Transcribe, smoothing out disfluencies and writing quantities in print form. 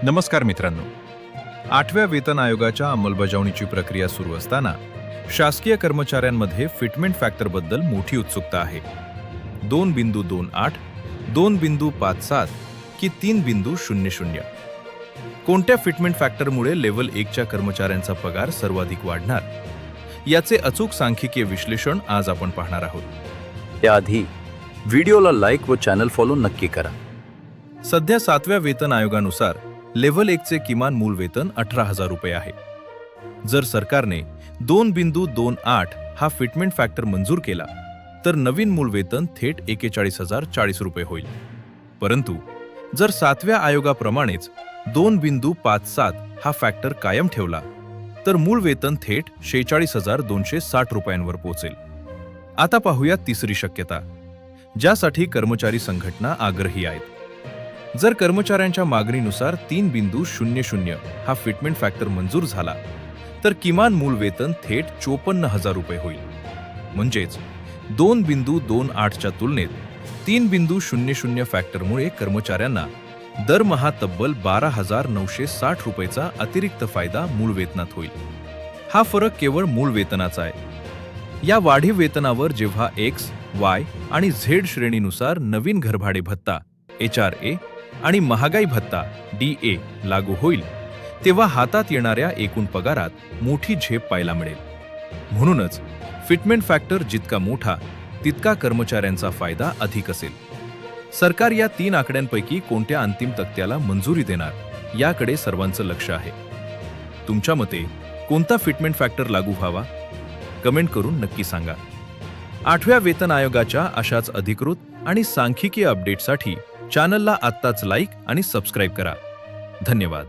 नमस्कार मित्रांनो. 8व्या वेतन आयोगाच्या अंमलबजावणीची प्रक्रिया सुरू असताना शासकीय कर्मचाऱ्यांमध्ये फिटमेंट फॅक्टरबद्दल मोठी उत्सुकता आहे. 2.28, 2.57 की 3.00? कोणत्या फिटमेंट फॅक्टरमुळे लेव्हल 1च्या कर्मचाऱ्यांचा पगार सर्वाधिक वाढणार? याचे अचूक सांख्यिकीय विश्लेषण आज आपण पाहणार आहोत. त्याआधी व्हिडिओला लाईक व चॅनल फॉलो नक्की करा. सध्या 7व्या वेतन आयोगानुसार लेव्हल 1चे किमान मूळ वेतन 18,000 रुपये आहे. जर सरकारने 2.28 हा फिटमेंट फॅक्टर मंजूर केला तर नवीन मूळ वेतन थेट 41,040 रुपये होईल. परंतु जर 7व्या आयोगाप्रमाणेच 2.57 हा फॅक्टर कायम ठेवला तर मूळ वेतन थेट 46,260 रुपयांवर पोहोचेल. आता पाहूया तिसरी शक्यता, ज्यासाठी कर्मचारी संघटना आग्रही आहेत. जर कर्मचाऱ्यांच्या मागणीनुसार 3.00 हा फिटमेंट फॅक्टर मंजूर झाला तर किमान मूळ वेतन थेट 54,000 रुपये होईल. म्हणजेच 2.28च्या तुलनेत 3.00 फॅक्टरमुळे कर्मचाऱ्यांना दरमहा तब्बल 12,960 रुपयेचा अतिरिक्त फायदा मूळ वेतनात होईल. हा फरक केवळ मूळ वेतनाचा आहे. या वाढीव वेतनावर जेव्हा X, Y आणि Z श्रेणीनुसार नवीन घरभाडे भत्ता HRA आणि महागाई भत्ता DA लागू होईल तेव्हा हातात येणाऱ्या एकूण पगारात मोठी झेप पाहायला मिळेल. म्हणूनच फिटमेंट फॅक्टर जितका मोठा तितका कर्मचाऱ्यांचा फायदा अधिक असेल. सरकार या 3 आकड्यांपैकी कोणत्या अंतिम तक्त्याला मंजुरी देणार याकडे सर्वांचं लक्ष आहे. तुमच्या मते कोणता फिटमेंट फॅक्टर लागू व्हावा? कमेंट करून नक्की सांगा. 8व्या वेतन आयोगाच्या अशाच अधिकृत आणि सांख्यिकीय अपडेटसाठी चॅनलला आत्ताच लाईक आणि सबस्क्राईब करा. धन्यवाद.